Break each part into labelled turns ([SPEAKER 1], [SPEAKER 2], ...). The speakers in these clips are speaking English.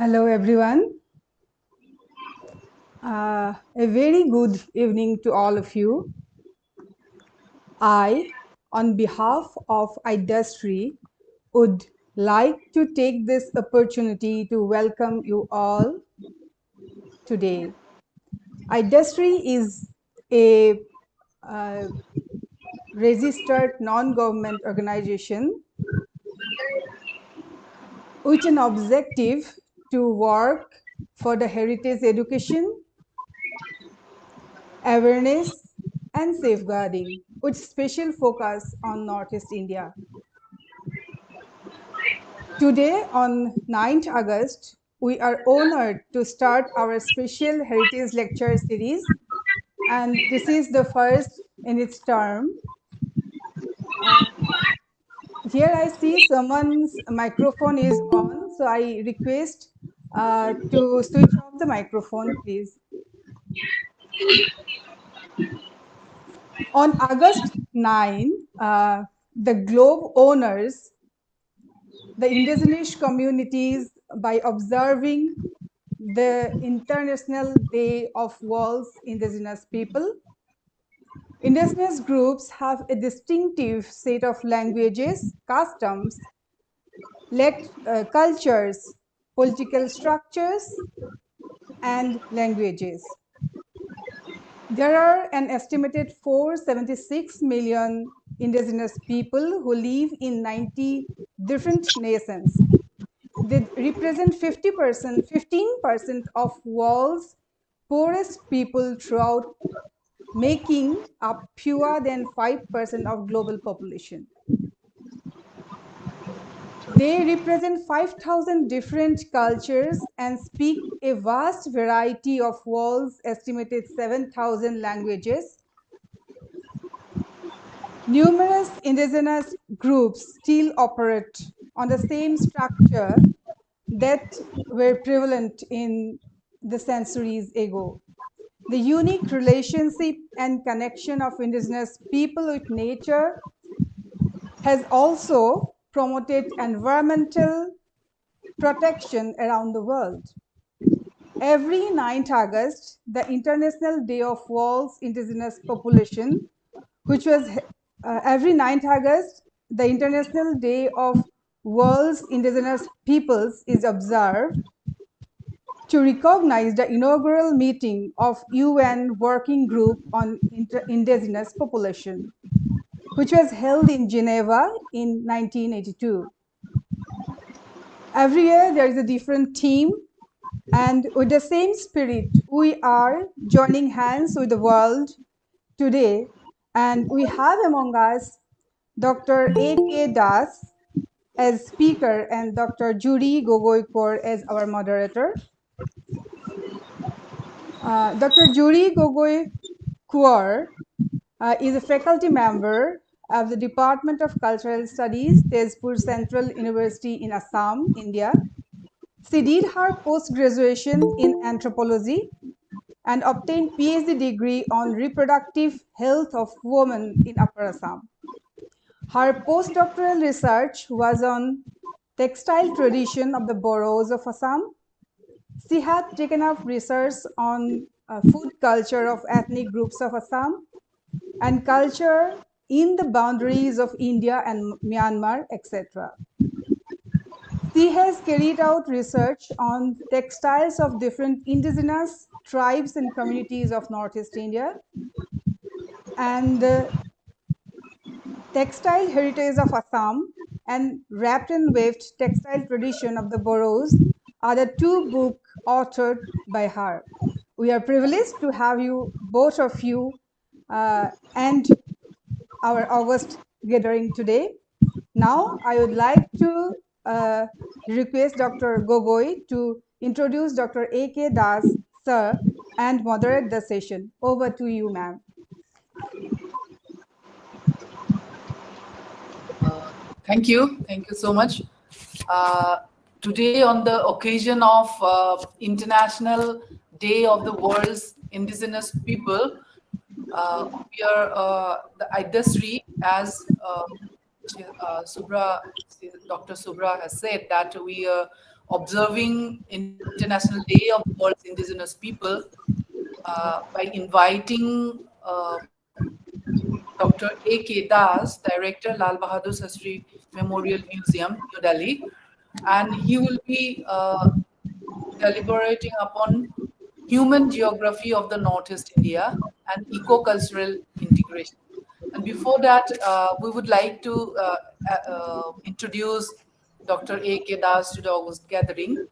[SPEAKER 1] Hello, everyone. A very good evening to all of you. I, on behalf of Aadyashree, would like to take this opportunity to welcome you all today. Aadyashree is a registered non-government organization with an objective to work for the heritage education, awareness, and safeguarding, with special focus on Northeast India. Today, on 9th August, we are honored to start our special Heritage Lecture series, and this is the first in its term. Here I see someone's microphone is on, so I request to switch off the microphone, please. On August 9, the globe honors the indigenous communities by observing the International Day of World's Indigenous People. Indigenous groups have a distinctive set of languages, customs, cultures, political structures, and languages. There are an estimated 476 million indigenous people who live in 90 different nations. They represent 15% of world's poorest people throughout, making up fewer than 5% of global population. They represent 5,000 different cultures and speak a vast variety of world's estimated 7,000 languages. Numerous indigenous groups still operate on the same structure that were prevalent in the centuries ago. The unique relationship and connection of indigenous people with nature has also promoted environmental protection around the world. Every 9th August, the International Day of World's Indigenous Population, which was every 9th August, the International Day of World's Indigenous Peoples is observed to recognize the inaugural meeting of UN Working Group on Indigenous Population, which was held in Geneva in 1982. Every year there is a different theme, and with the same spirit, we are joining hands with the world today, and we have among us Dr. A.K. Das as speaker and Dr. Juri Gogoi as our moderator. Dr. Juri Gogoi is a faculty member of the Department of Cultural Studies, Tezpur Central University in Assam, India. She did her post-graduation in anthropology and obtained PhD degree on reproductive health of women in Upper Assam. Her postdoctoral research was on textile tradition of the boroughs of Assam. She had taken up research on food culture of ethnic groups of Assam and culture in the boundaries of India and Myanmar, etc. She has carried out research on textiles of different indigenous tribes and communities of Northeast India, and the textile heritage of Assam and wrapped and waved textile tradition of the boroughs are the two books authored by her. We are privileged to have you, both of you, and our August gathering today. Now, I would like to request Dr. Gogoi to introduce Dr. A.K. Das, sir, and moderate the session. Over to you, ma'am.
[SPEAKER 2] Thank you so much. Today, on the occasion of International Day of the World's Indigenous People, we are the Aadyashree, as Dr. Subra has said, that we observing International Day of the World's Indigenous People by inviting Dr. A.K. Das, Director, Lal Bahadur Shastri Memorial Museum, New Delhi, and he will be deliberating upon human geography of the Northeast India and eco-cultural integration. And before that, we would like to introduce Dr. A.K. Das to the August gathering.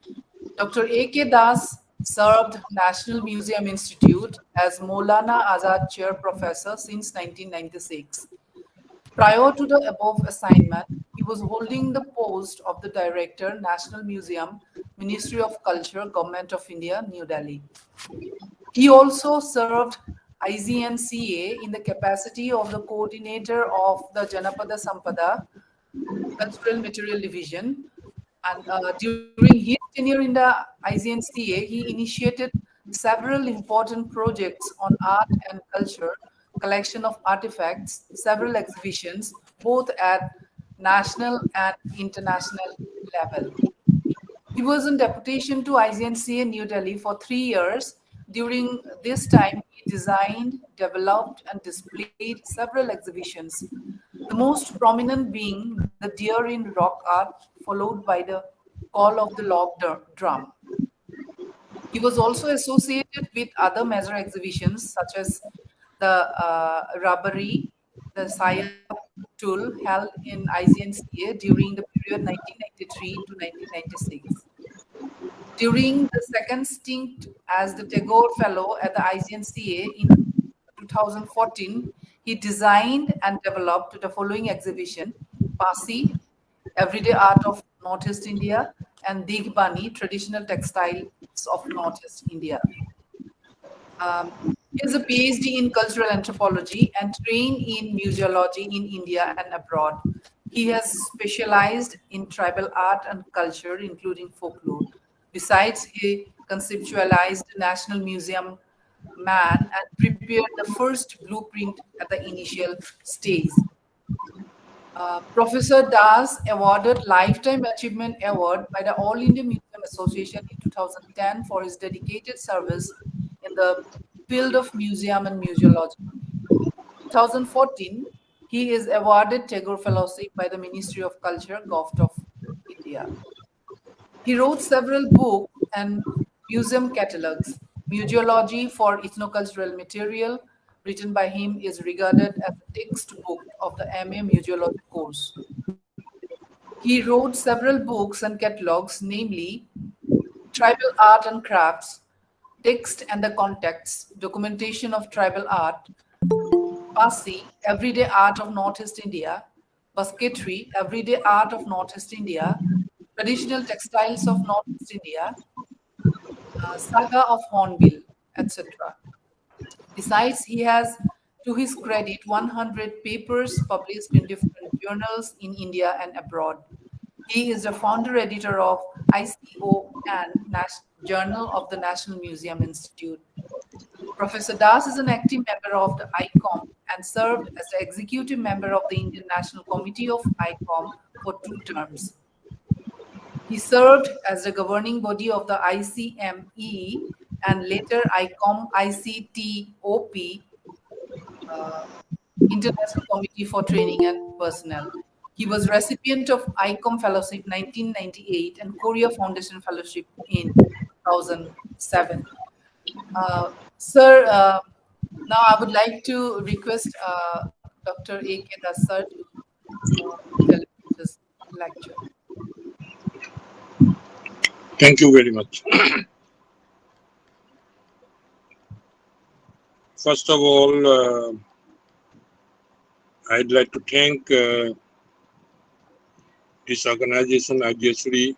[SPEAKER 2] Dr. A.K. Das served National Museum Institute as Maulana Azad Chair Professor since 1996. Prior to the above assignment, he was holding the post of the Director, National Museum, Ministry of Culture, Government of India, New Delhi. He also served IGNCA in the capacity of the coordinator of the Janapada Sampada Cultural Material Division. And during his tenure in the IGNCA, he initiated several important projects on art and culture, collection of artifacts, several exhibitions, both at national and international level. He was in deputation to IGNCA New Delhi for 3 years. During this time, he designed, developed, and displayed several exhibitions. The most prominent being the Deer in Rock Art, followed by the Call of the Log Drum. He was also associated with other major exhibitions such as the Rubbery, the Sayap Tool held in IGNCA during the period 1993 to 1996. During the second stint as the Tagore Fellow at the IGNCA in 2014, he designed and developed the following exhibition: Pasi, Everyday Art of Northeast India, and Digbani, Traditional Textiles of Northeast India. He has a PhD in cultural anthropology and trained in museology in India and abroad. He has specialized in tribal art and culture, including folklore. Besides, he conceptualized the National Museum Man and prepared the first blueprint at the initial stage. Professor Das awarded Lifetime Achievement Award by the All India Museum Association in 2010 for his dedicated service in the field of museum and museology. In 2014, he is awarded Tagore Fellowship by the Ministry of Culture, Government of India. He wrote several books and museum catalogs. Museology for Ethnocultural Material, written by him, is regarded as a textbook of the MA Museology course. He wrote several books and catalogs, namely Tribal Art and Crafts, Text and the Context, Documentation of Tribal Art, Pasi, Everyday Art of Northeast India, Basketry, Everyday Art of Northeast India, Traditional Textiles of Northeast India, Saga of Hornbill, etc. Besides, he has, to his credit, 100 papers published in different journals in India and abroad. He is the founder editor of ICO and Journal of the National Museum Institute. Professor Das is an active member of the ICOM and served as the executive member of the Indian National Committee of ICOM for 2 terms. He served as the governing body of the ICME and later ICOM ICTOP, International Committee for Training and Personnel. He was recipient of ICOM Fellowship 1998 and Korea Foundation Fellowship in 2007. Sir, now I would like to request Dr. A.K. Das sir to deliver this lecture.
[SPEAKER 3] Thank you very much. First of all, I'd like to thank this organization, Aadyashree,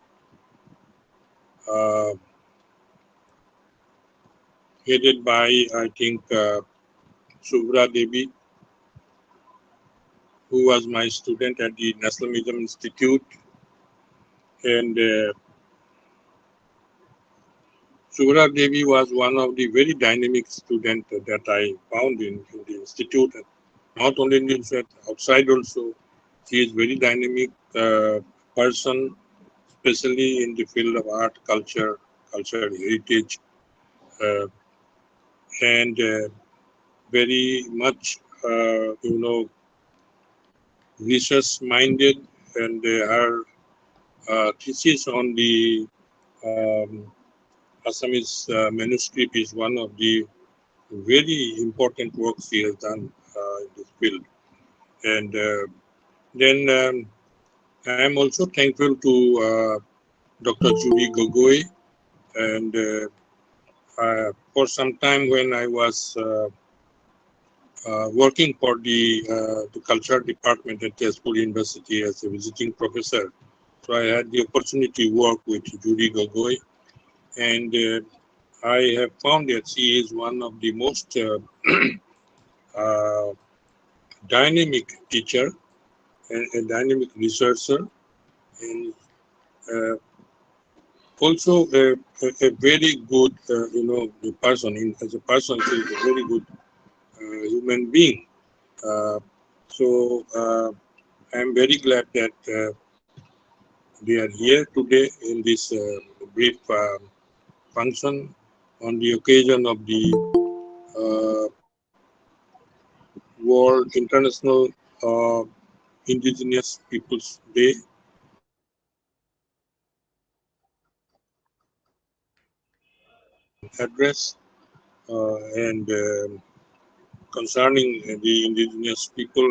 [SPEAKER 3] headed by, I think, Subhra Devi, who was my student at the National Museum Institute. And Subhra Devi was one of the very dynamic students that I found in the institute. Not only in the institute, outside also. She is very dynamic person, especially in the field of art, culture, cultural heritage, uh, and very much, research-minded, and her thesis on the Assamese manuscript is one of the very important works she has done in this field. And then I am also thankful to Dr. Juri Gogoi, and for some time when I was working for the culture department at Tezpur University as a visiting professor. So I had the opportunity to work with Juri Gogoi, and I have found that she is one of the most uh, dynamic teacher and a dynamic researcher, and also a very good, person. As a person, she is a very good human being. So I am very glad that they are here today in this brief function on the occasion of the World International Indigenous Peoples Day. Address and concerning the indigenous people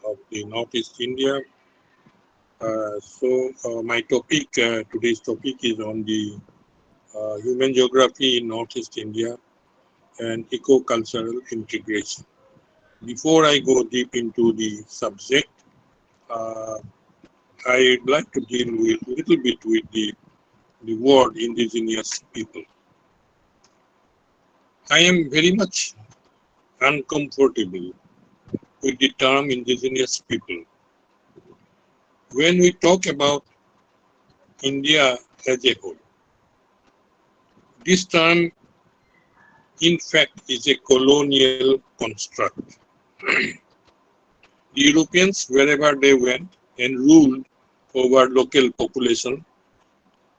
[SPEAKER 3] of the Northeast India. So my topic, today's topic is on the human geography in Northeast India and eco-cultural integration. Before I go deep into the subject, uh, I would like to deal with a little bit with the word indigenous people. I am very much uncomfortable with the term indigenous people. When we talk about India as a whole, this term in fact is a colonial construct. The Europeans, wherever they went and ruled over local population,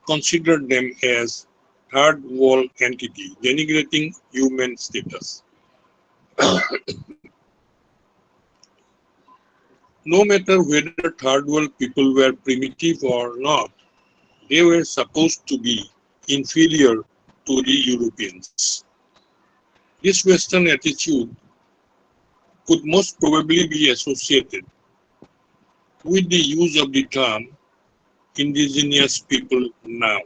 [SPEAKER 3] considered them as third world entity, denigrating human status. No matter whether third world people were primitive or not, they were supposed to be inferior to the Europeans. This Western attitude could most probably be associated with the use of the term indigenous people now.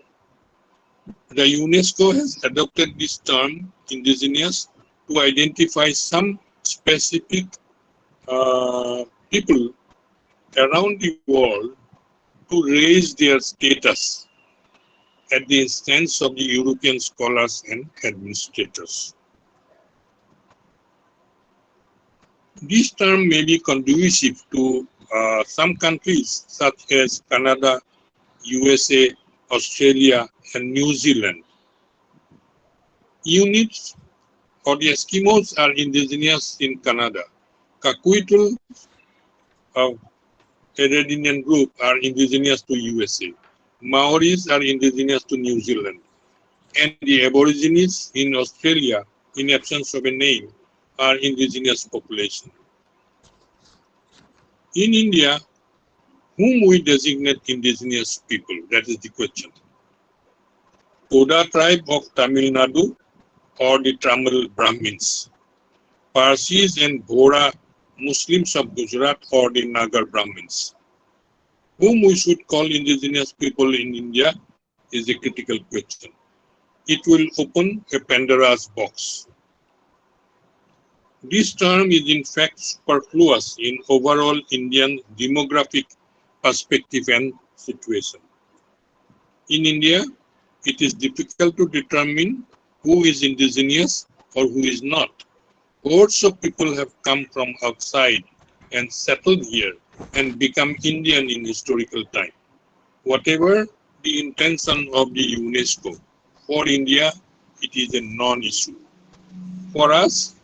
[SPEAKER 3] The UNESCO has adopted this term indigenous to identify some specific people around the world to raise their status at the instance of the European scholars and administrators. This term may be conducive to some countries such as Canada, USA, Australia, and New Zealand. Inuits or the Eskimos are indigenous in Canada. Kakwitul of Canadian group are indigenous to USA. Maoris are indigenous to New Zealand. And the Aborigines in Australia, in absence of a name, are indigenous population. In India, whom we designate indigenous people? That is the question. Oda tribe of Tamil Nadu or the Tamil Brahmins, Parsis and Bhora Muslims of Gujarat or the Nagar Brahmins. Whom we should call indigenous people in India is a critical question. It will open a Pandora's box. This term is in fact superfluous in overall Indian demographic perspective and situation. In India, it is difficult to determine who is indigenous or who is not. Hordes of people have come from outside and settled here and become Indian in historical time. Whatever the intention of the UNESCO, for India, it is a non-issue. For us,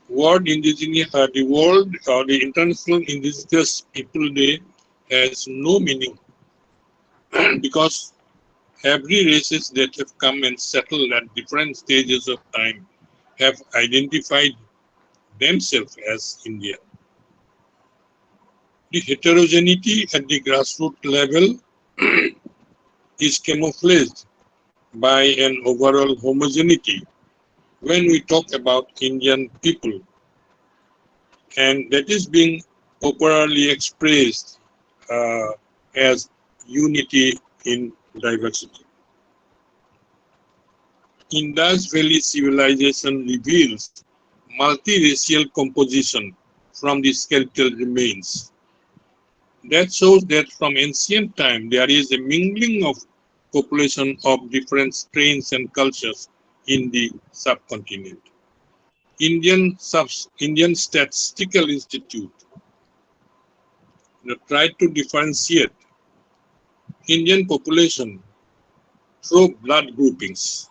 [SPEAKER 3] the World or the International Indigenous People Day has no meaning because every races that have come and settled at different stages of time have identified themselves as Indian. The heterogeneity at the grassroots level is camouflaged by an overall homogeneity when we talk about Indian people, and that is being popularly expressed as unity in diversity. Indus Valley civilization reveals multiracial composition from the skeletal remains. That shows that from ancient time there is a mingling of population of different strains and cultures in the subcontinent. Indian Statistical Institute tried to differentiate Indian population through blood groupings.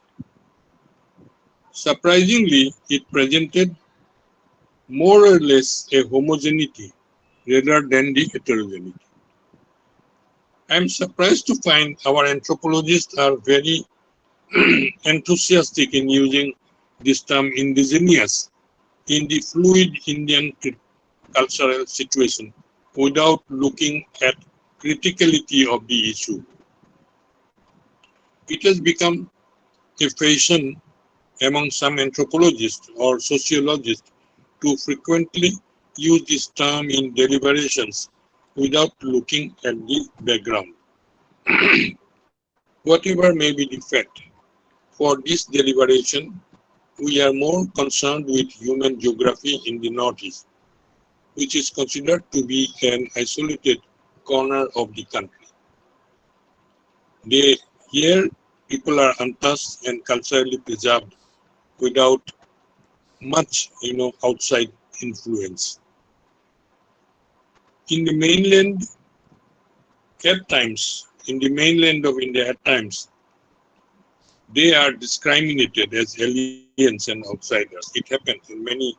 [SPEAKER 3] Surprisingly, it presented more or less a homogeneity rather than the heterogeneity. I am surprised to find our anthropologists are very enthusiastic in using this term indigenous in the fluid Indian cultural situation without looking at criticality of the issue. It has become a fashion among some anthropologists or sociologists to frequently use this term in deliberations without looking at the background. Whatever may be the fact, for this deliberation, we are more concerned with human geography in the Northeast, which is considered to be an isolated corner of the country. Here, people are untouched and culturally preserved without much, outside influence. In the mainland of India at times, they are discriminated as aliens and outsiders. It happens in many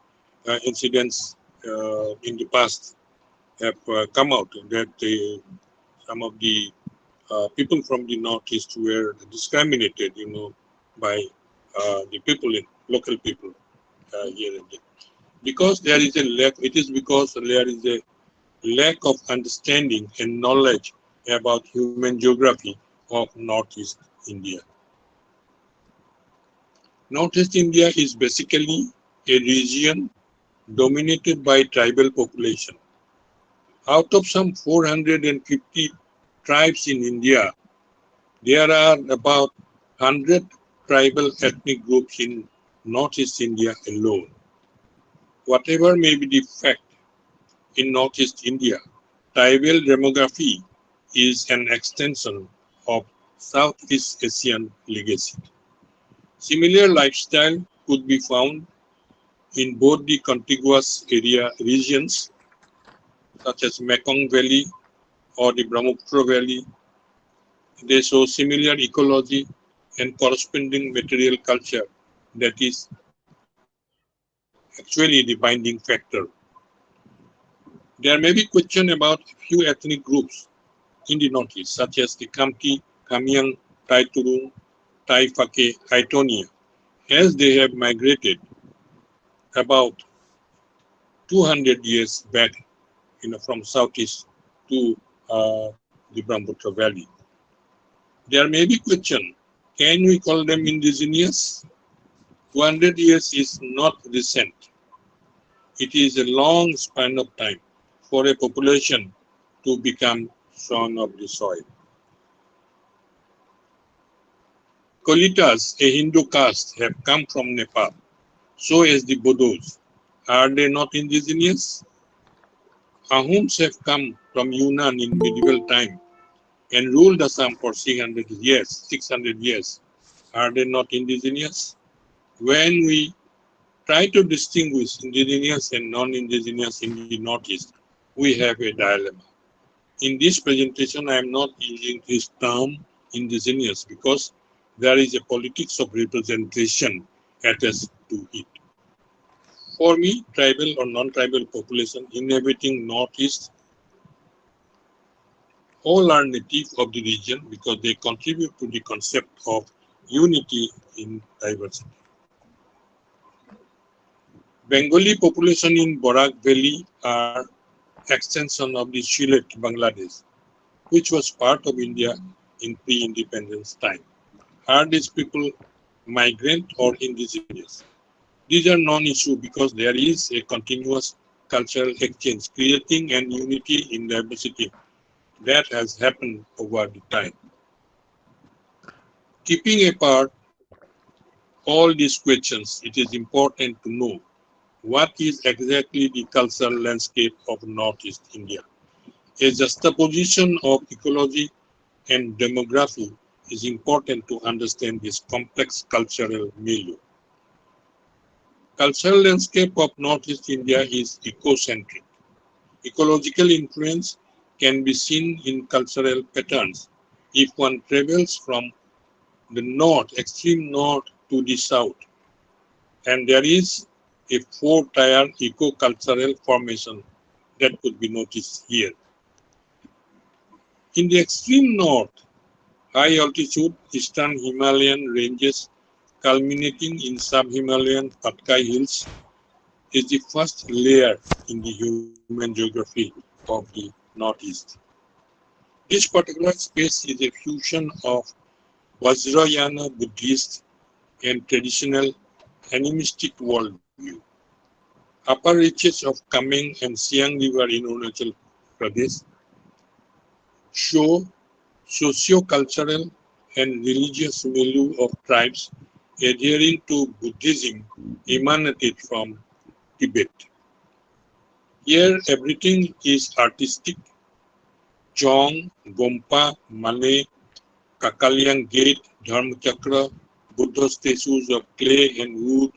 [SPEAKER 3] incidents in the past have come out that some of the people from the Northeast were discriminated, by the people, local people here and there. Because there is a lack, it is because there is a lack of understanding and knowledge about human geography of Northeast India. Northeast India is basically a region dominated by tribal population. Out of some 450 tribes in India, there are about 100 tribal ethnic groups in Northeast India alone. Whatever may be the fact in Northeast India, tribal demography is an extension of Southeast Asian legacy. Similar lifestyle could be found in both the contiguous area regions, such as Mekong Valley or the Brahmaputra Valley. They show similar ecology and corresponding material culture that is actually the binding factor. There may be question about a few ethnic groups in the Northeast, such as the Khamti, Khamyang, Tai Turung, Tai Phake, Aitonia, as they have migrated about 200 years back, from southeast to the Brahmaputra Valley. There may be question, can we call them indigenous? 200 years is not recent. It is a long span of time for a population to become son of the soil. Kolitas, a Hindu caste, have come from Nepal. So as the Bodos. Are they not indigenous? Ahums have come from Yunnan in medieval time and ruled Assam for 600 years. Are they not indigenous? When we try to distinguish indigenous and non-indigenous in the Northeast, we have a dilemma. In this presentation, I am not using this term indigenous because there is a politics of representation attached to it. For me, tribal or non-tribal population inhabiting Northeast All are native of the region because they contribute to the concept of unity in diversity. Bengali population in Barak Valley are extension of the Sylhet, Bangladesh, which was part of India in pre-independence time. Are these people migrant or indigenous? These are non-issue because there is a continuous cultural exchange, creating an unity in diversity that has happened over the time. Keeping apart all these questions, it is important to know what is exactly the cultural landscape of Northeast India. A juxtaposition of ecology and demography is important to understand this complex cultural milieu. Cultural landscape of Northeast India is ecocentric. Ecological influence can be seen in cultural patterns if one travels from the north, extreme north to the south. And there is a four-tier eco-cultural formation that could be noticed here. In the extreme north, high altitude eastern Himalayan ranges culminating in sub-Himalayan Patkai Hills is the first layer in the human geography of the Northeast. This particular space is a fusion of Vajrayana Buddhist and traditional animistic worldview. Upper reaches of Kameng and Siang River in Arunachal Pradesh show socio-cultural and religious milieu of tribes adhering to Buddhism emanated from Tibet. Here everything is artistic. Chong, Gompa, Mane, Kakaliang Gate, Dharmachakra, Buddha statues of clay and wood,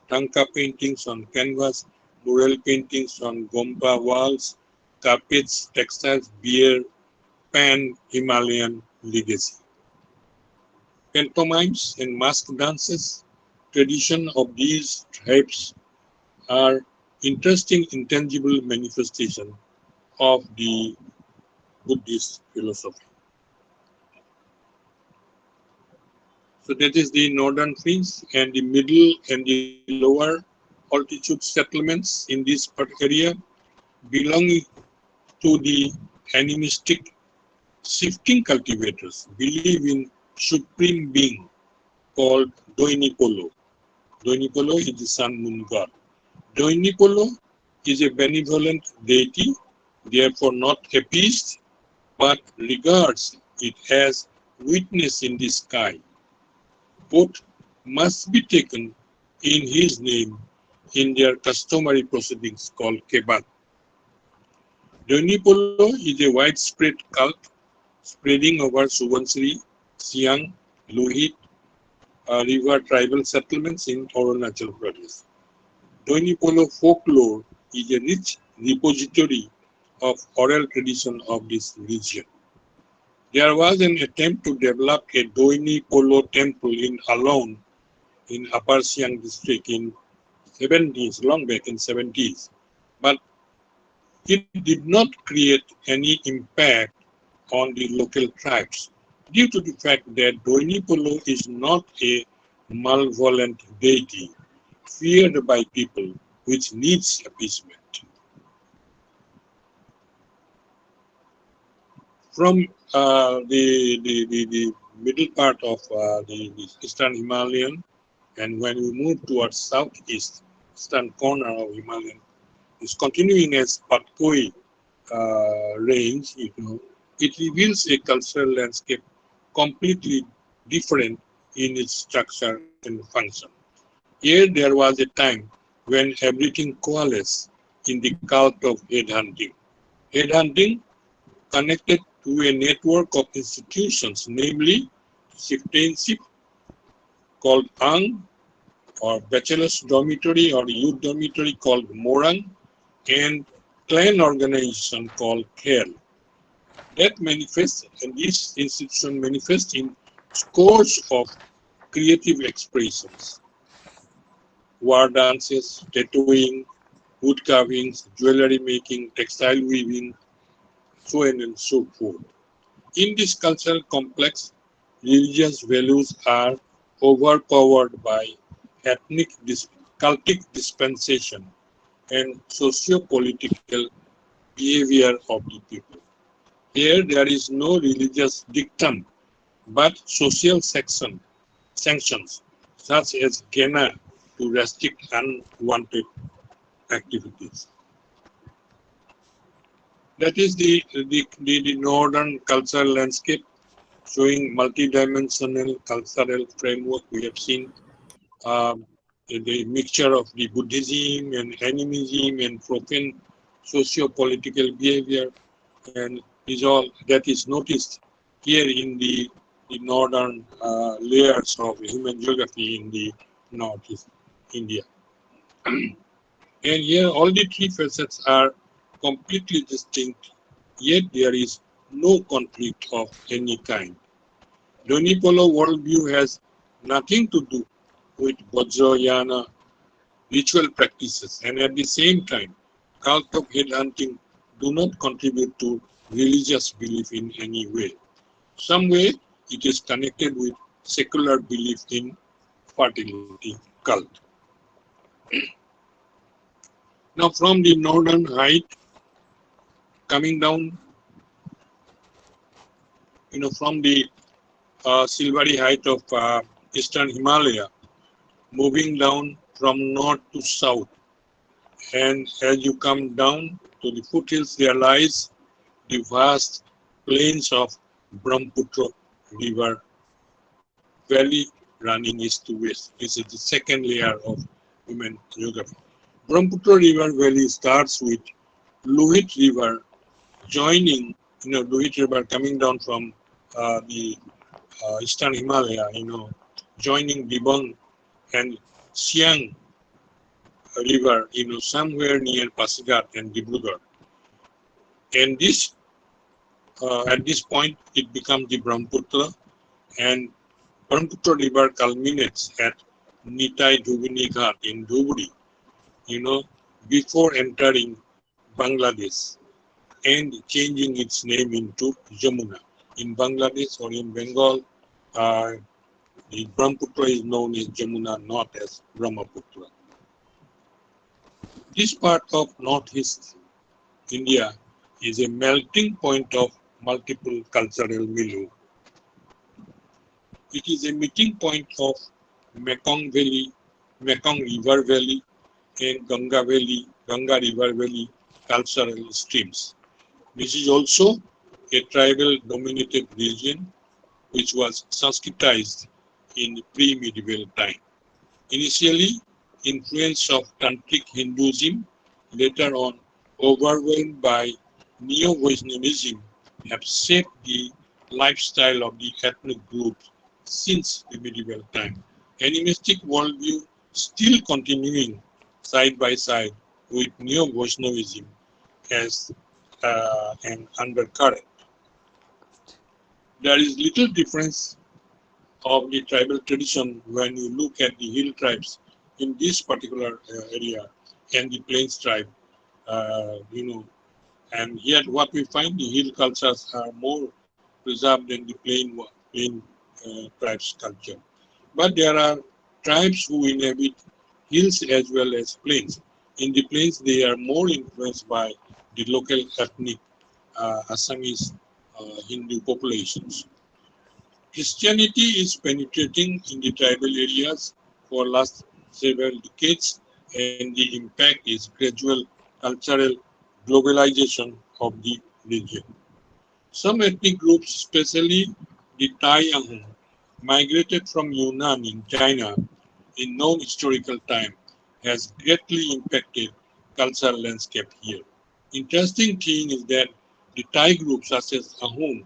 [SPEAKER 3] Tanka paintings on canvas, mural paintings on Gompa walls, carpets, textiles, beer, pan-Himalayan legacy. Pantomimes and mask dances, tradition of these tribes are interesting intangible manifestation of the Buddhist philosophy. So that is the northern fringe, and the middle and the lower altitude settlements in this area belong to the animistic shifting cultivators, believe in supreme being called Doinipolo. Doinipolo is the sun moon god. Doinipolo is a benevolent deity, therefore not appeased, but regards it as witness in the sky. Both must be taken in his name in their customary proceedings called kebat. Doinipolo is a widespread cult spreading over Subansiri, Siang, Lohit river tribal settlements in Arunachal Pradesh. Doinipolo folklore is a rich repository of oral tradition of this region. There was an attempt to develop a Doinipolo temple in Alone in Upper Siang district in 70s, long back in 70s, but it did not create any impact on the local tribes due to the fact that Doinipolo is not a malevolent deity feared by people which needs appeasement. From the middle part of the eastern Himalayan, and when we move towards southeast, eastern corner of Himalayan, is continuing as Patkoi range, it reveals a cultural landscape completely different in its structure and function. Here there was a time when everything coalesced in the cult of headhunting. Headhunting connected to a network of institutions, namely chieftainship called Ang, or bachelor's dormitory or youth dormitory called Morang, and clan organization called Khel. That manifests, and this institution manifests in scores of creative expressions. War dances, tattooing, wood carvings, jewelry making, textile weaving, so on and so forth. In this cultural complex, religious values are overpowered by ethnic cultic dispensation and socio-political behavior of the people. Here there is no religious dictum, but social sanctions, such as Gena, to restrict unwanted activities. That is the northern cultural landscape, showing multidimensional cultural framework. We have seen the mixture of the Buddhism and animism and profane socio-political behavior, and is all that is noticed here in the northern layers of human geography in the northeast India. And here all the three facets are completely distinct, yet there is no conflict of any kind. Donipolo worldview has nothing to do with Vajrayana ritual practices, and at the same time, cult of headhunting do not contribute to religious belief in any way. Some way it is connected with secular belief in fertility cult. Now from the northern height, coming down, from the silvery height of eastern Himalaya, moving down from north to south, and as you come down to the foothills, there lies the vast plains of Brahmaputra River Valley running east to west. This is the second layer of human geography. Brahmaputra River Valley starts with Lohit River joining, Lohit River coming down from the eastern Himalaya, joining Dibang and Siang River, somewhere near Pasigat and Dibrugarh. And this, at this point, it becomes the Brahmaputra, and Brahmaputra River culminates at Nitai Dhubini Ghat in Dhubri, before entering Bangladesh and changing its name into Jamuna. In Bangladesh or in Bengal, the Brahmaputra is known as Jamuna, not as Brahmaputra. This part of northeast India is a melting point of multiple cultural milieu. It is a meeting point of Mekong Valley, Mekong River Valley, and Ganga River Valley cultural streams. This is also a tribal dominated region which was Sanskritized in pre-medieval time. Initially, influence of Tantric Hinduism, later on overwhelmed by Neo-Vaishnavism, have shaped the lifestyle of the ethnic groups since the medieval time. Animistic worldview still continuing side by side with Neo-Vaishnavism as an undercurrent. There is little difference of the tribal tradition when you look at the hill tribes in this particular area and the plains tribe, and yet what we find, the hill cultures are more preserved than the plain tribes culture. But there are tribes who inhabit hills as well as plains. In the plains, they are more influenced by the local ethnic Assamese Hindu populations. Christianity is penetrating in the tribal areas for last several decades, and the impact is gradual cultural globalization of the region. Some ethnic groups, especially the Thai Ahom, migrated from Yunnan in China in known historical time, has greatly impacted cultural landscape here. Interesting thing is that the Thai groups such as Ahom,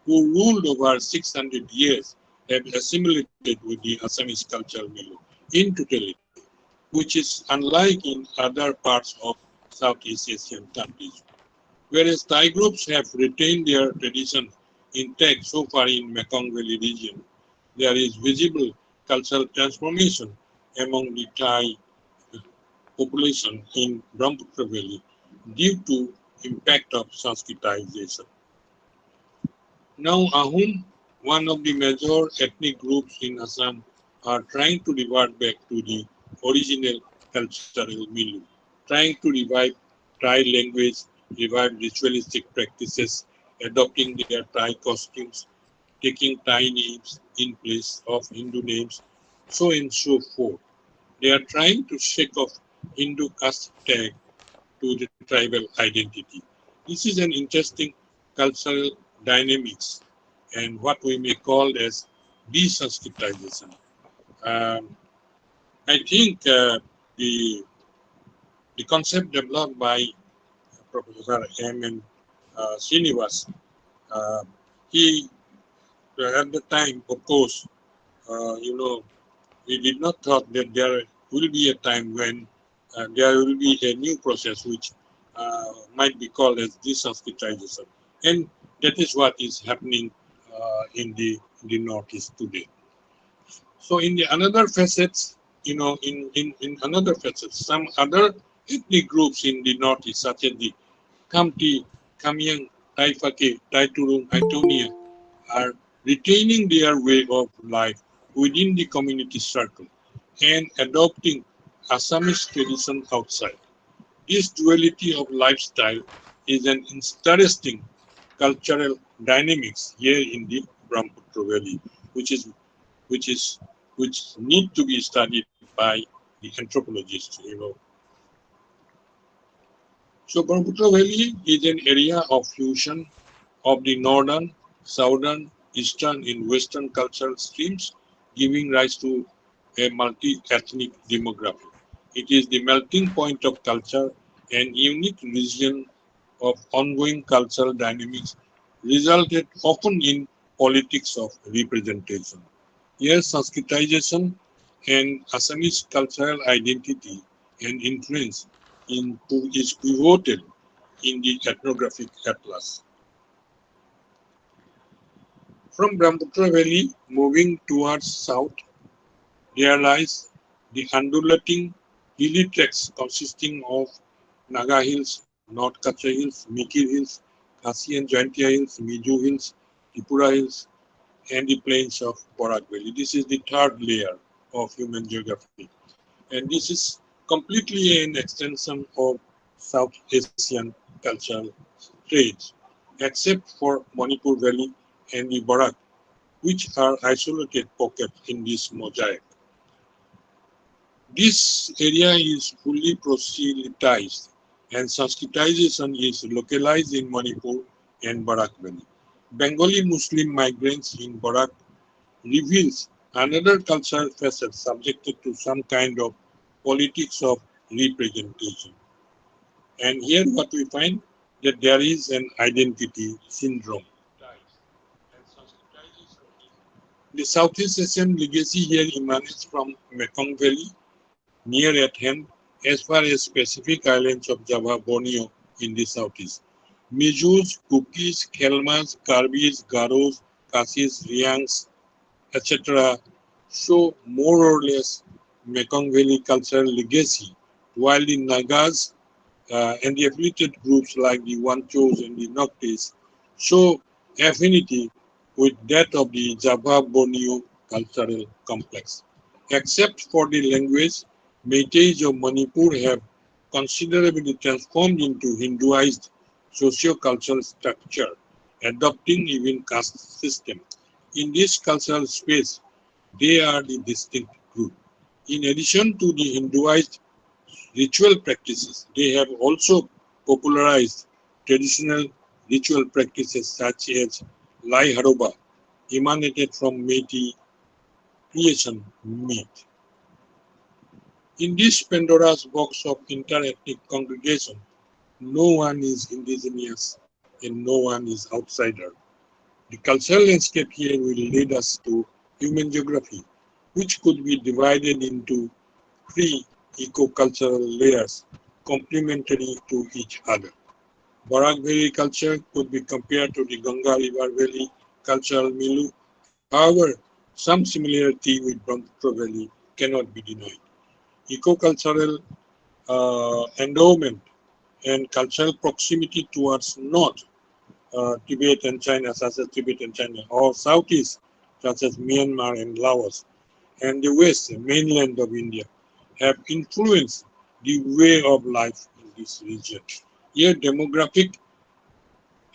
[SPEAKER 3] who ruled over 600 years, have assimilated with the Assamese cultural milieu in totality, which is unlike in other parts of Southeast Asian countries. Whereas Thai groups have retained their tradition intact so far in Mekong Valley region, there is visible cultural transformation among the Thai population in Brahmaputra Valley due to impact of Sanskritization. Now Ahom, one of the major ethnic groups in Assam, are trying to revert back to the original cultural milieu, trying to revive Thai language, revive ritualistic practices, adopting their Thai costumes, taking Thai names in place of Hindu names, so and so forth. They are trying to shake off Hindu caste tag to the tribal identity. This is an interesting cultural dynamics and what we may call as desanskritization. Um, I think the concept developed by Professor M. and Srinivas, uh, he at the time, of course, we did not thought that there will be a time when there will be a new process which might be called as desanskritization, and that is what is happening in the Northeast today. So in the another facets, in another facets, some other ethnic groups in the Northeast, such as the Kamti, Kamyang, Taifake, Taiturung, Aitonia, are retaining their way of life within the community circle and adopting Assamese tradition outside. This duality of lifestyle is an interesting cultural dynamics here in the Brahmaputra Valley, which is which is which need to be studied by the anthropologists. So Brahmaputra Valley is an area of fusion of the northern, southern, eastern, and western cultural streams, giving rise to a multi-ethnic demography. It is the melting point of culture and unique region of ongoing cultural dynamics resulted often in politics of representation. Here, Sanskritization and Assamese cultural identity and influence is pivotal in the ethnographic atlas. From Brahmaputra Valley, moving towards south, there lies the undulating hilly tracts consisting of Naga Hills, North Kacha Hills, Mikir Hills, Kasi and Jaintia Hills, Miju Hills, Tripura Hills, and the plains of Barak Valley. This is the third layer of human geography. And this is completely an extension of South Asian cultural traits, except for Manipur Valley and the Barak, which are isolated pockets in this mosaic. This area is fully proselytized and Sanskritization is localized in Manipur and Barak Valley. Bengali Muslim migrants in Barak reveals another cultural facet subjected to some kind of politics of representation. And here what we find that there is an identity syndrome. The Southeast Asian legacy here emanates from Mekong Valley, near at hand, as far as Pacific islands of Java, Borneo in the southeast. Mijus, Kukis, Khelmas, Karbis, Garos, Kasis, Riangs, etc. show more or less Mekong Valley cultural legacy, while the Nagas and the affiliated groups like the Wanchos and the Noctes show affinity with that of the Java Borneo cultural complex. Except for the language, Meiteis of Manipur have considerably transformed into Hinduized socio-cultural structure, adopting even caste system. In this cultural space, they are the distinct group. In addition to the Hinduized ritual practices, they have also popularized traditional ritual practices such as Lai Haroba, emanated from Meitei creation myth. In this Pandora's box of inter-ethnic congregation, no one is indigenous and no one is outsider. The cultural landscape here will lead us to human geography, which could be divided into three eco-cultural layers complementary to each other. Barak Valley culture could be compared to the Ganga River Valley cultural milieu. However, some similarity with Brahmaputra Valley cannot be denied. Eco-cultural endowment and cultural proximity towards north Tibet and China, such as Tibet and China, or Southeast, such as Myanmar and Laos, and the West, the mainland of India, have influenced the way of life in this region. Here, demographic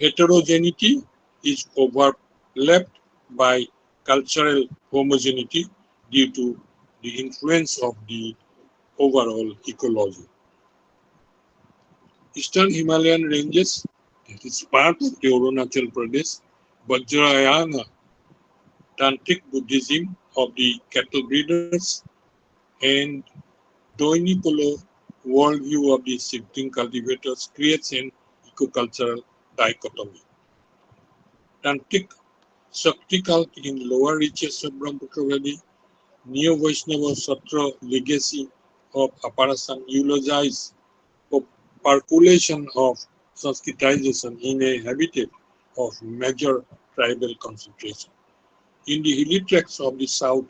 [SPEAKER 3] heterogeneity is overlapped by cultural homogeneity due to the influence of the overall ecology. Eastern Himalayan ranges, that is part of the Arunachal Pradesh, Vajrayana, Tantric Buddhism of the cattle breeders, and Doinipolo worldview of the shifting cultivators creates an eco-cultural dichotomy. Tantric Shakti cult in lower reaches of Brahmaputra Valley, Neo-Vaishnava Satra legacy of Upper Assam eulogize percolation of Sanskritization in a habitat of major tribal concentration. In the hilly tracts of the south,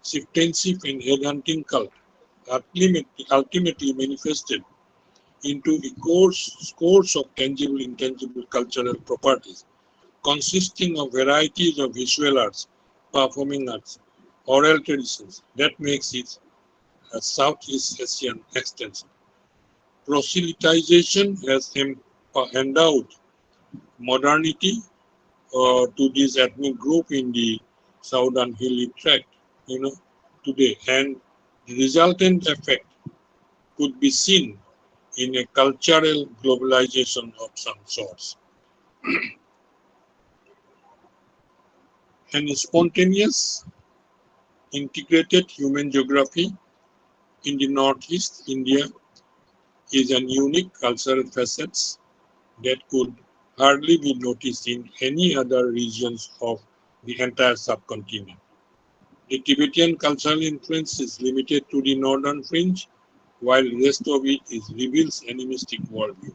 [SPEAKER 3] chieftainship and headhunting cult ultimately manifested into a scores of tangible and intangible cultural properties, consisting of varieties of visual arts, performing arts, oral traditions that makes it a Southeast Asian extension. Proselytization has endowed modernity to this ethnic group in the southern hilly tract, today, and the resultant effect could be seen in a cultural globalization of some sorts. An spontaneous, integrated human geography in the northeast India is an unique cultural facets that could hardly be noticed in any other regions of the entire subcontinent. The Tibetan cultural influence is limited to the northern fringe, while the rest of it reveals animistic worldview.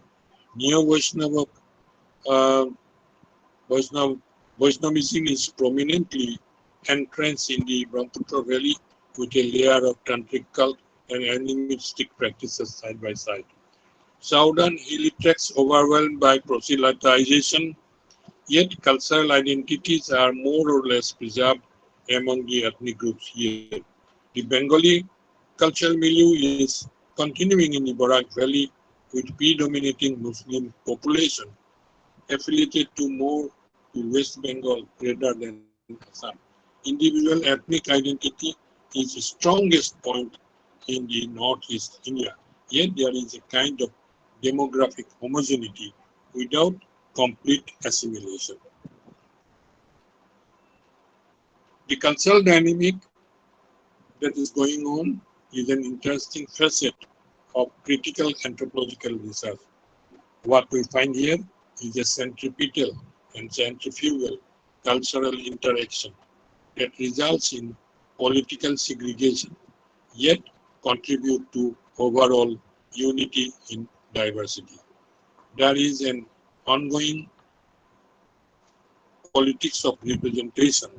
[SPEAKER 3] Neo-Vaishnava Vaishnavism is prominently entrenched in the Brahmaputra Valley with a layer of tantric cult and animistic practices side by side. Southern hilly tracts overwhelmed by proselytization, yet cultural identities are more or less preserved among the ethnic groups here. The Bengali cultural milieu is continuing in the Barak Valley with predominating Muslim population affiliated to more to West Bengal rather than Assam. Individual ethnic identity is the strongest point in the northeast India, yet there is a kind of demographic homogeneity without complete assimilation. The cultural dynamic that is going on is an interesting facet of critical anthropological research. What we find here is a centripetal and centrifugal cultural interaction that results in political segregation, yet contribute to overall unity in diversity. There is an ongoing politics of representation,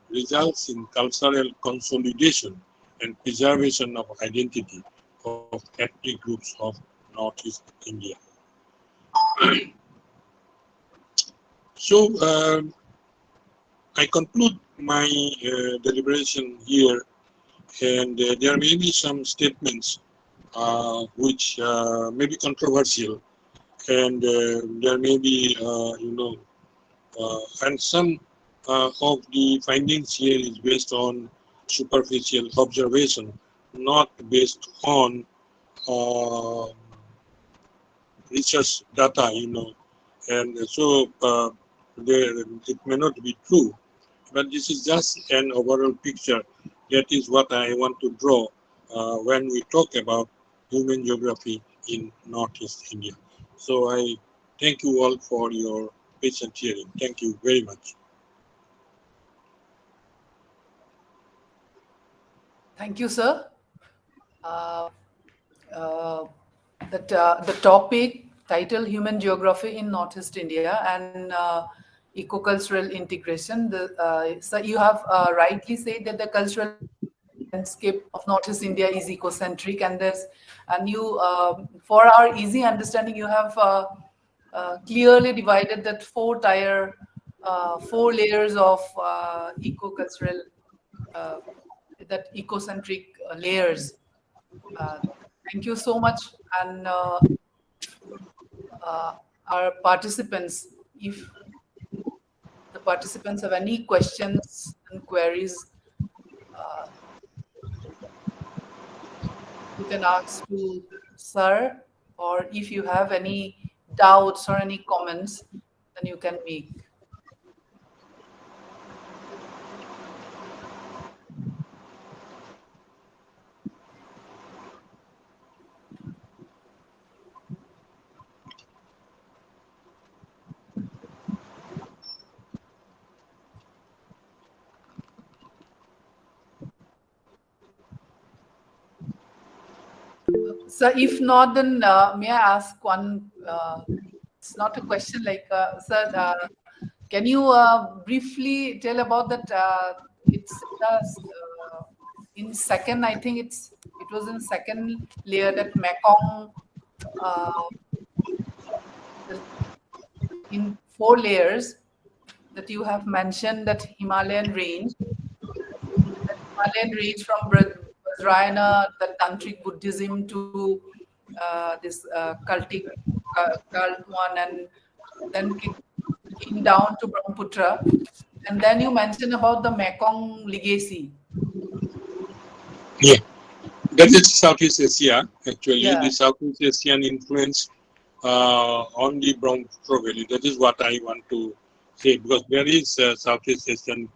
[SPEAKER 3] results in cultural consolidation and preservation of identity of ethnic groups of Northeast India. So, I conclude my deliberation here, and there may be some statements which may be controversial, and there may be, and some of the findings here is based on superficial observation, not based on research data, and so it may not be true, but this is just an overall picture. That is what I want to draw when we talk about human geography in Northeast India. So I thank you all for your patient hearing. Thank you very much.
[SPEAKER 2] Thank you, sir. Uh, uh, the topic title Human Geography in Northeast India and eco-cultural integration. So you have rightly said that the cultural landscape of Northeast India is ecocentric, and you for our easy understanding, you have clearly divided that four layers of eco-cultural, that ecocentric layers. Thank you so much. And our participants, if the participants have any questions and queries, you can ask to Sir, or if you have any doubts or any comments, then you can make. So if not, then may I ask one? It's not a question like, sir. Can you briefly tell about that? It's in second. I think it was in second layer that Mekong. In four layers that you have mentioned, that Himalayan range from Vajrayana, the tantric Buddhism, to this cultic cult one, and then came down to Brahmaputra. And then you mentioned about the Mekong legacy.
[SPEAKER 3] Yeah, that is Southeast Asia. Actually,
[SPEAKER 2] Yeah.
[SPEAKER 3] the Southeast Asian influence on the Brahmaputra Valley. That is what I want to say, because there is Southeast Asian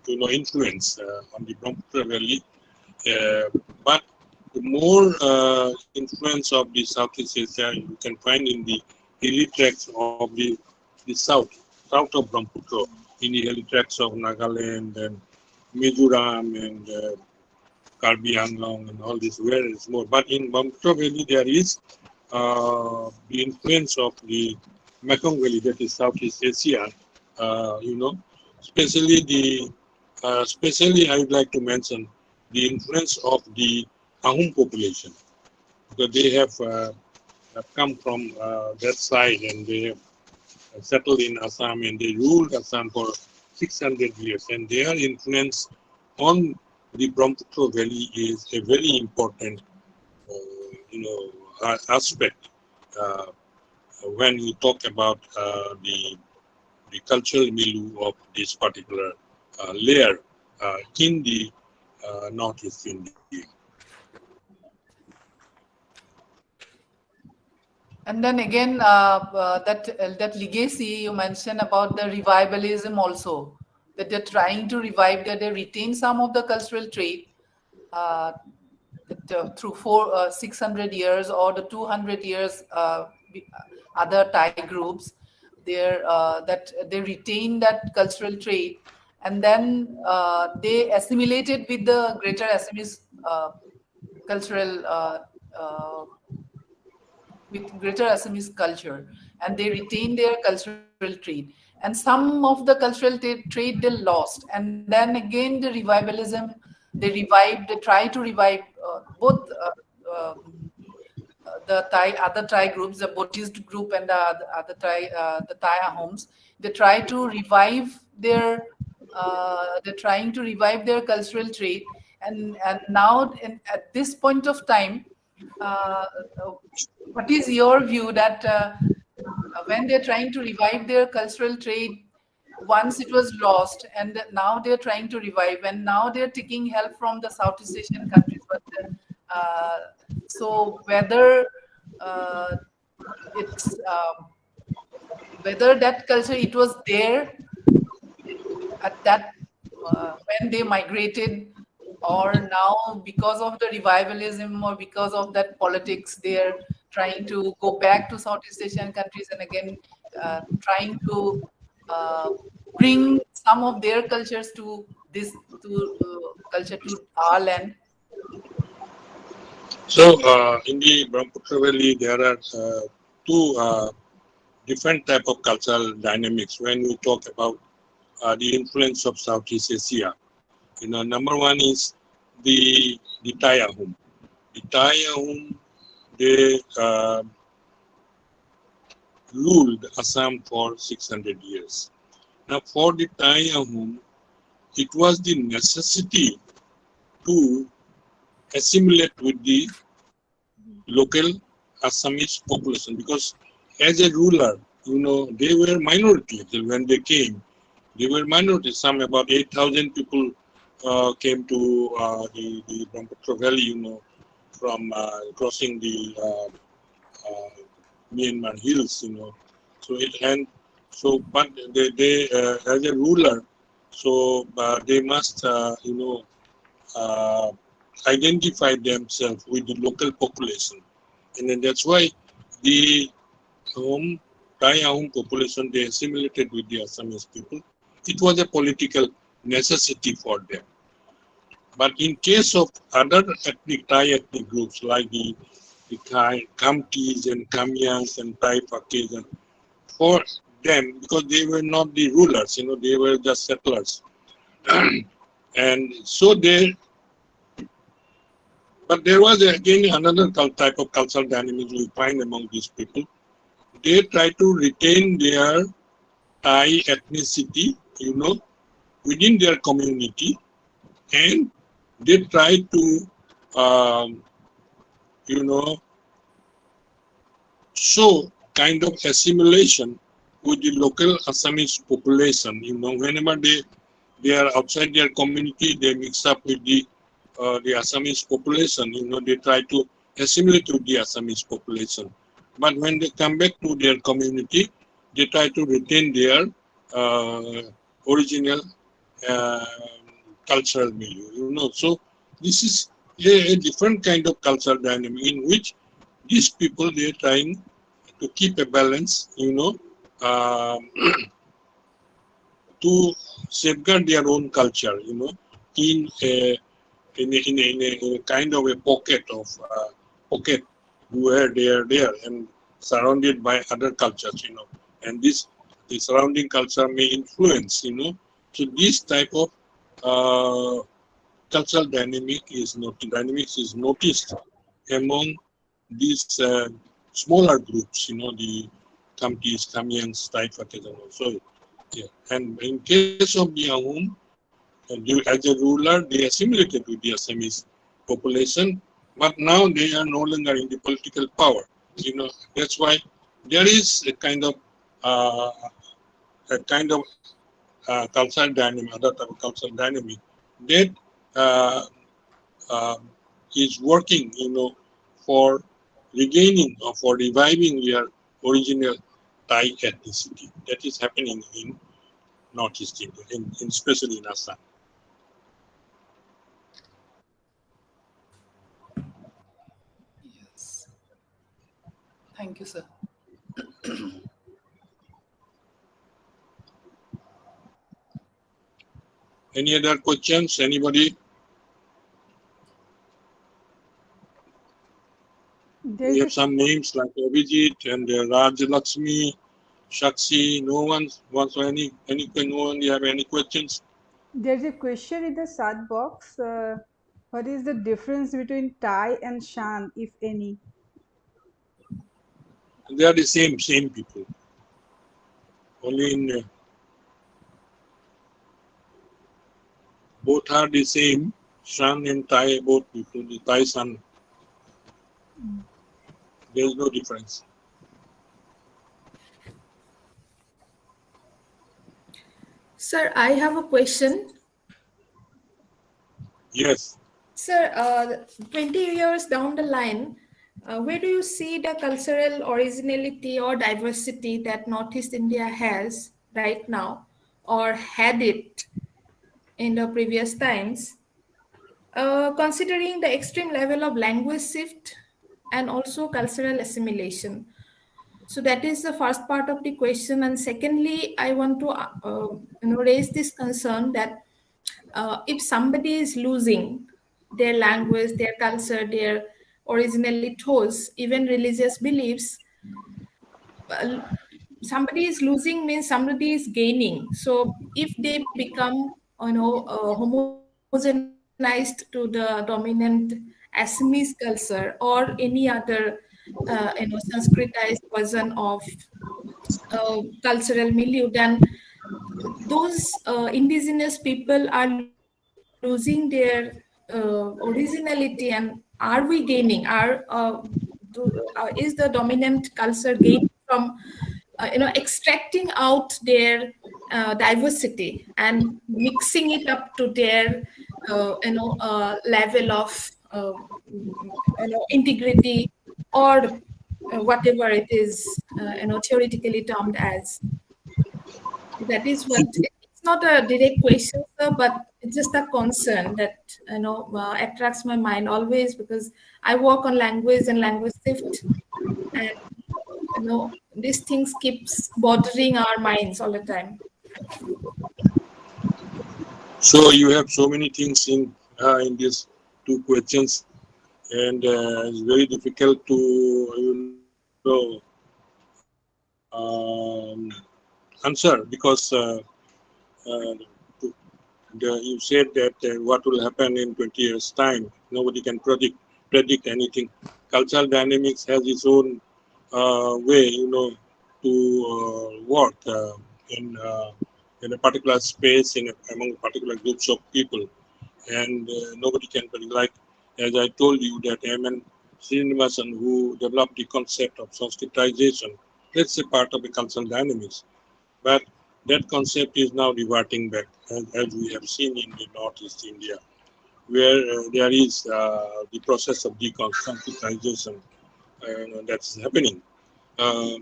[SPEAKER 3] influence on the Brahmaputra Valley, but the more influence of the Southeast Asia you can find in the hilly tracts of the south of Brahmaputra, in the hilly tracts of Nagaland and Mizoram and Karbi Anglong and all this, where it's more. But in Brahmaputra Valley there is the influence of the Mekong Valley, that is Southeast Asia. Especially I would like to mention the influence of the Ahom population, because they have come from that side, and they have settled in Assam, and they ruled Assam for 600 years, and their influence on the Brahmaputra Valley is a very important aspect when we talk about the cultural milieu of this particular layer in the Northeast India.
[SPEAKER 2] And then again, that legacy you mentioned about the revivalism also, that they're trying to revive, that they retain some of the cultural trait through 600 years or the 200 years, other Thai groups, that they retain that cultural trait, and then they assimilated with the greater Assamese cultural. With greater Assamese culture, and they retain their cultural trait. And some of the cultural trait they lost. And then again, the revivalism, they try to revive both the other Thai groups, the Buddhist group and the other the Thai Ahoms. They try to revive they're trying to revive their cultural trait. And now, at this point of time, uh, what is your view that when they're trying to revive their cultural trait, once it was lost, and now they're trying to revive, and now they're taking help from the Southeast Asian countries, but so whether it's whether that culture, it was there at that when they migrated, or now because of the revivalism or because of that politics, they're trying to go back to Southeast Asian countries and again trying to bring some of their cultures to this culture to our land.
[SPEAKER 3] So in the Brahmaputra Valley, there are two different type of cultural dynamics when we talk about the influence of Southeast Asia. Number one is the Thai Ahom. The Thai Ahom, they ruled Assam for 600 years. Now, for the Tai Ahom, it was the necessity to assimilate with the local Assamese population because as a ruler, they were minorities when they came. They were minorities. Some about 8,000 people came to the Brahmaputra Valley, from crossing the Myanmar hills, So but they as a ruler, so they must, uh, identify themselves with the local population, and then that's why the home Thai Ahom population they assimilated with the Assamese people. It was a political necessity for them. But in case of other Thai ethnic groups like the Thai Kamtis and Kamyans and Thai Pakis, and for them, because they were not the rulers, they were just settlers. And so but there was again another type of cultural dynamism we find among these people. They try to retain their Thai ethnicity, within their community, and they try to, you know, show kind of assimilation with the local Assamese population. Whenever they are outside their community, they mix up with the Assamese population. They try to assimilate with the Assamese population. But when they come back to their community, they try to retain their original uh, cultural milieu. So this is a different kind of cultural dynamic in which these people they are trying to keep a balance, um, to safeguard their own culture, in a in a kind of a pocket of pocket where they are there and surrounded by other cultures, and the surrounding culture may influence, So this type of cultural dynamics is noticed among these smaller groups, the Kamtis, Kamyans, Taifakis, and also. Yeah. And in case of the Ahom, as a ruler, they assimilated with the Assamese population, but now they are no longer in the political power. That's why there is uh, a kind of cultural dynamic, other type of cultural dynamic that uh, uh, is working, for regaining or for reviving their original Thai ethnicity. That is happening in Northeast India, especially in Assam.
[SPEAKER 2] Yes. Thank you, sir.
[SPEAKER 3] Any other questions? Anybody? We
[SPEAKER 1] There's a
[SPEAKER 3] have some names like Abhijit and Raj Lakshmi, Shakshi. No one wants no one. You have any questions?
[SPEAKER 1] there's a question in the chat box. What is the difference between Thai and Shan, if any?
[SPEAKER 3] They are the same people. Only in both are the same. Shan and Thai, both people. The Thai San. There is no difference.
[SPEAKER 4] Sir, I have a question.
[SPEAKER 3] Yes.
[SPEAKER 4] Sir, 20 years down the line, where do you see the cultural originality or diversity that Northeast India has right now or had it in the previous times, considering the extreme level of language shift and also cultural assimilation? So that is the first part of the question. And secondly, I want to raise this concern that if somebody is losing their language, their culture, their original ethos, even religious beliefs, uh, somebody is losing means somebody is gaining. So if they become, homogenized to the dominant Assamese culture or any other, Sanskritized version of cultural milieu, then those indigenous people are losing their originality, and are we gaining? Is the dominant culture gaining from extracting out their diversity and mixing it up to their level of integrity, or whatever it is theoretically termed as? That is what, it's not a direct question, sir, but it's just a concern that attracts my mind always, because I work on language and language shift, and these things keeps bothering our minds all the time.
[SPEAKER 3] So you have so many things in these two questions, and it's very difficult to answer, because you said that what will happen in 20 years' time, nobody can predict anything. Cultural dynamics has its own way, to work in a particular space, among particular groups of people, and nobody can predict. Like, as I told you, that M.N. Srinivasan, who developed the concept of Sanskritization, that's a part of the cultural dynamics. But that concept is now reverting back, as we have seen in the Northeast India, where there is the process of deconstructization that's happening. Uh,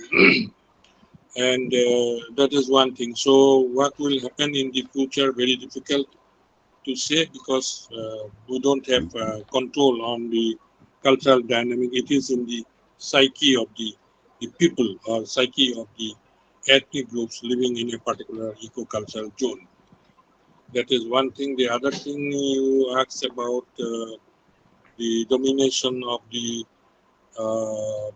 [SPEAKER 3] and that is one thing. So what will happen in the future, very difficult to say, because we don't have control on the cultural dynamic. It is in the psyche of the people, or psyche of the ethnic groups living in a particular eco-cultural zone. That is one thing. The other thing you asked about the domination of the uh,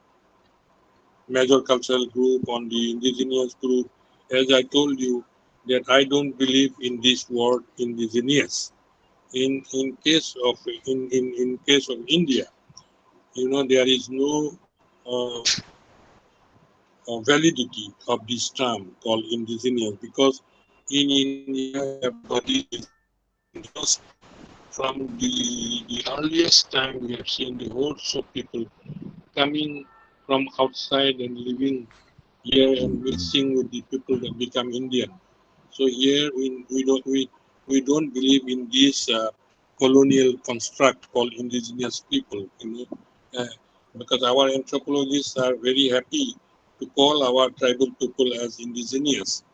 [SPEAKER 3] major cultural group on the indigenous group. As I told you, that I don't believe in this word indigenous. In case of India, there is no validity of this term called indigenous, because in India everybody is indigenous. From the earliest time, we have seen the hordes of people coming from outside and living here and mixing with the people that become Indian. So here we don't believe in this colonial construct called indigenous people, uh, because our anthropologists are very happy to call our tribal people as indigenous,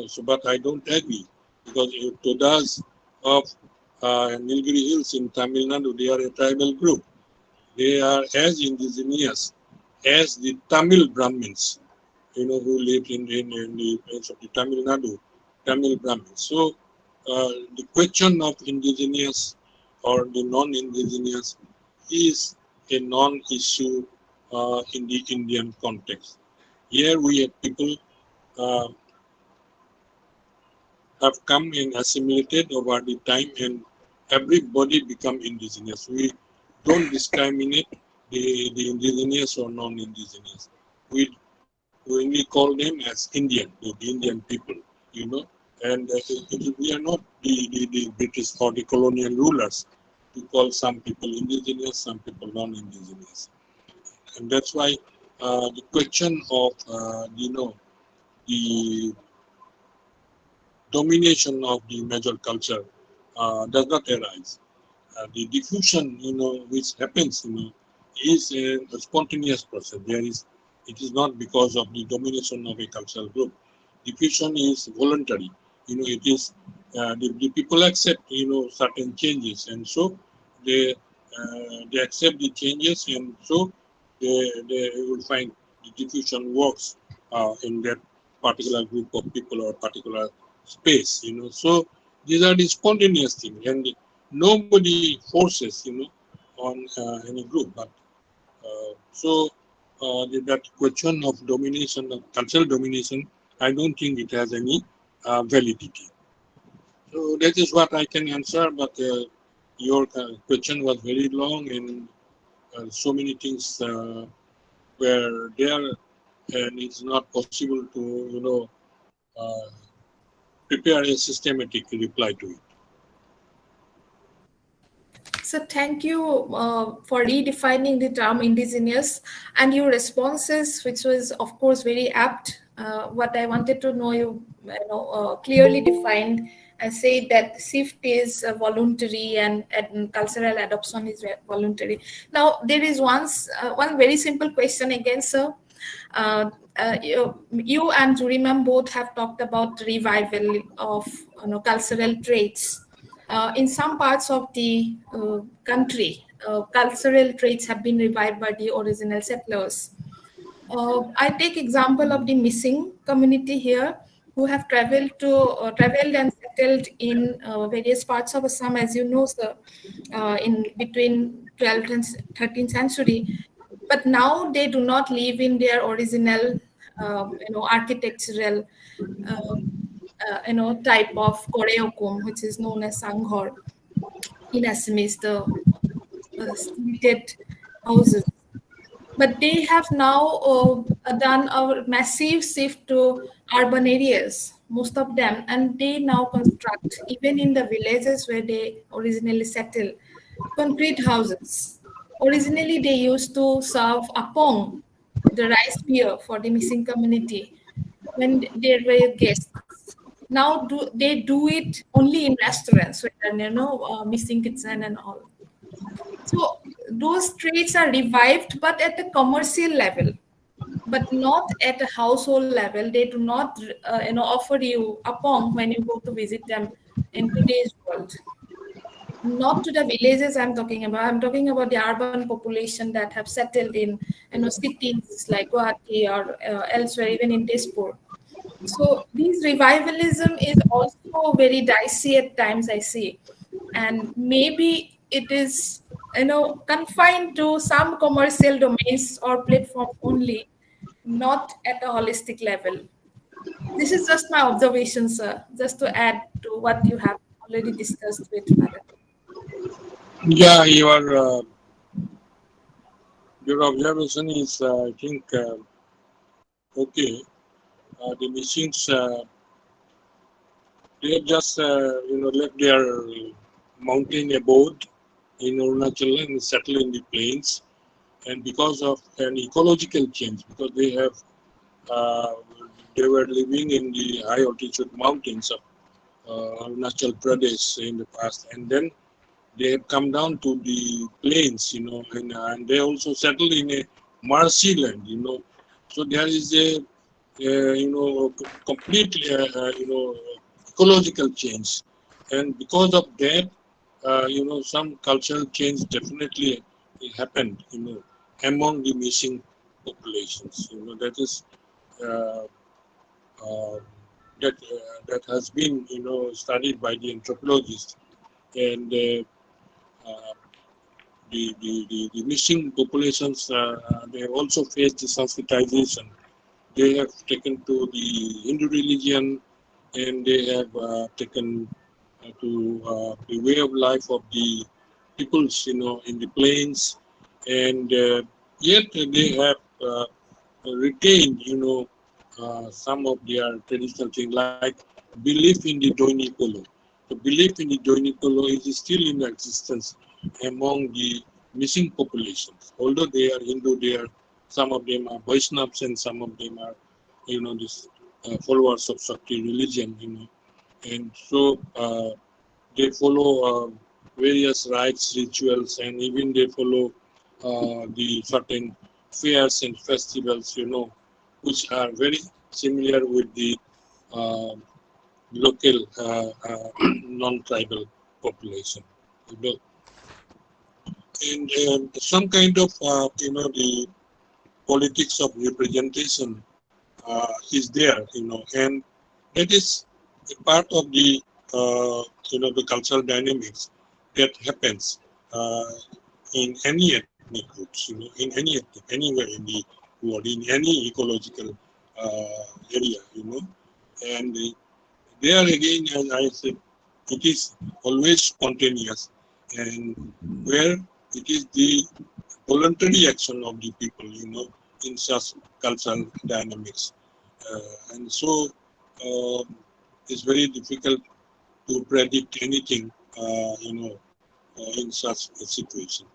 [SPEAKER 3] So, but I don't agree, because Todas of Nilgiri Hills in Tamil Nadu, they are a tribal group. They are as indigenous as the Tamil Brahmins, who lived in the place of the Tamil Nadu, Tamil Brahmins. So the question of indigenous or the non-indigenous is a non-issue in the Indian context. Here we have people uh, have come and assimilated over the time, and everybody become indigenous. We don't discriminate the indigenous or non-indigenous. We only call them as Indian, the Indian people, and we are not the British or the colonial rulers to call some people indigenous, some people non-indigenous. And that's why the question of, the domination of the major culture does not arise. The diffusion, which happens, is a spontaneous process. It is not because of the domination of a cultural group. Diffusion is voluntary. It is the people accept, certain changes, and so they accept the changes, and so they will find the diffusion works in that particular group of people or particular space. So these are the spontaneous things, and nobody forces, on any group. But that question of domination, of cultural domination, I don't think it has any validity. So that is what I can answer. But your question was very long, and so many things were there. and it's not possible to, prepare a systematic reply to it.
[SPEAKER 4] So thank you for redefining the term indigenous and your responses, which was of course very apt. What I wanted to know, clearly defined and said that shift is voluntary and cultural adoption is voluntary. Now there is one very simple question again, sir. You and Juri ma'am both have talked about revival of cultural traits. In some parts of the country, cultural traits have been revived by the original settlers. I take example of the missing community here, who have traveled and settled in various parts of Assam, as you know, sir, in between 12th and 13th century. But now they do not live in their original, architectural, type of koreokum, which is known as sanghor in Assamese, the stilted houses. But they have now done a massive shift to urban areas, most of them, and they now construct, even in the villages where they originally settled, concrete houses. Originally, they used to serve apong, the rice beer for the missing community, when there were guests. Now they do it only in restaurants, when missing kitchen and all. So those traits are revived, but at a commercial level, but not at a household level. They do not, offer you apong when you go to visit them in today's world. Not to the villages I'm talking about. I'm talking about the urban population that have settled in, cities like Guwahati or elsewhere, even in Tezpur. So this revivalism is also very dicey at times, I see, and maybe it is confined to some commercial domains or platforms only, not at a holistic level. This is just my observation, sir, just to add to what you have already discussed with madam.
[SPEAKER 3] Yeah, your observation is, I think, okay. The machines, they have just, left their mountain abode in Arunachal and settle in the plains, and because of an ecological change, because they were living in the high altitude mountains of Arunachal Pradesh in the past, and then they have come down to the plains, and they also settled in a marshy land, So there is a, complete, ecological change, and because of that, some cultural change definitely happened, among the missing populations. That is uh, uh, that has been, studied by the anthropologists, and the missing populations, they have also faced the sensitization. They have taken to the Hindu religion, and they have taken to the way of life of the peoples, in the plains, and yet they have retained, some of their traditional things, like belief in the Doini Polo. The belief in the Doini Polo is still in existence among the missing populations. Although they are Hindu, some of them are Vaishnavas, and some of them are, this followers of Shastri religion, and so they follow various rites, rituals, and even they follow the certain fairs and festivals, which are very similar with the uh, local non-tribal population. And some kind of, the politics of representation is there, and that is a part of the, the cultural dynamics that happens in any ethnic groups, in any ethnic, anywhere in the world, in any ecological area, and there again, as I said, it is always spontaneous, and where it is the voluntary action of the people, in such cultural dynamics. And so it's very difficult to predict anything, in such a situation.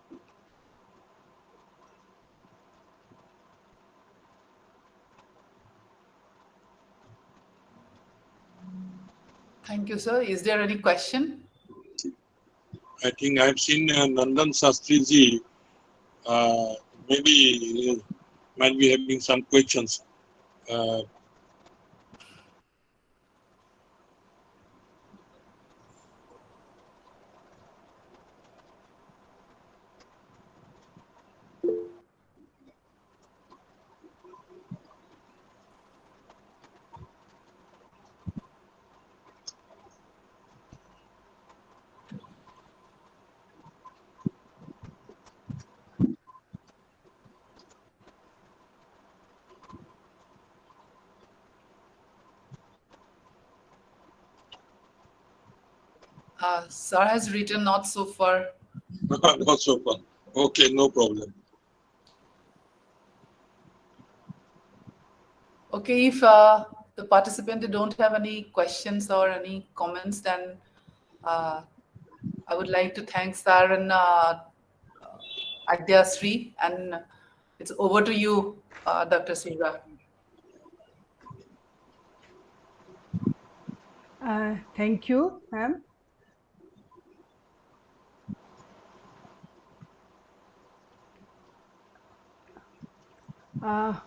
[SPEAKER 2] Thank you, sir. Is there any question?
[SPEAKER 3] I think I've seen Nandan Shastri ji, maybe might be having some questions.
[SPEAKER 2] Sir has written not so far.
[SPEAKER 3] Not so far. Okay, no problem.
[SPEAKER 2] Okay, if the participants don't have any questions or any comments, then I would like to thank Sir and Aadyashree, and it's over to you, Dr. Sriva.
[SPEAKER 1] Thank you, ma'am.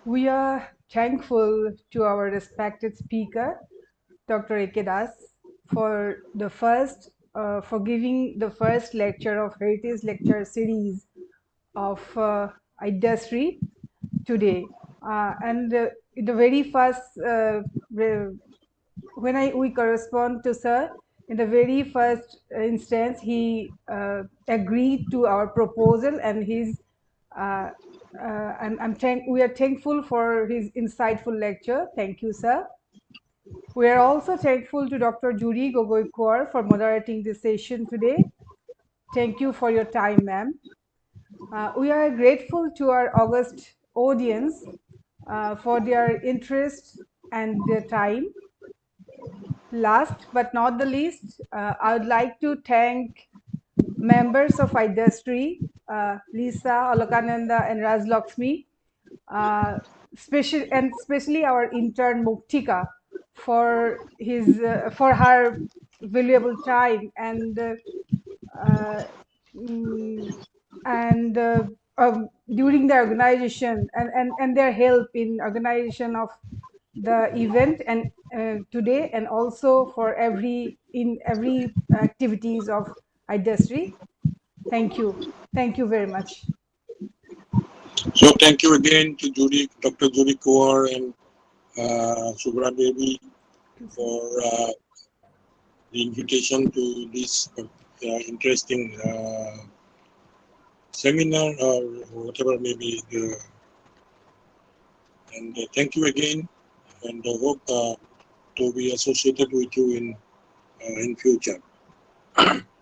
[SPEAKER 1] We are thankful to our respected speaker, Dr. Ekedas, for giving the first lecture of Heritage Lecture Series of Aadyashree today. And the very first, when we correspond to Sir, in the very first instance, he agreed to our proposal, and we are thankful for his insightful lecture. Thank you, Sir. We are also thankful to Dr. Juri Gogoi for moderating this session today. Thank you for your time, ma'am. We are grateful to our august audience for their interest and their time. Last but not the least, I would like to thank members of Aadyashree, Lisa, Alokananda, and Rajlakshmi, especially our intern Muktika for her valuable time and during the organization and their help in organization of the event and today, and also for every activities of Aadyashree. Thank you very much.
[SPEAKER 3] So thank you again to Juri, Dr. Juri Kaur and Subra Devi for the invitation to this interesting seminar or whatever may be. And thank you again, and I hope to be associated with you in future.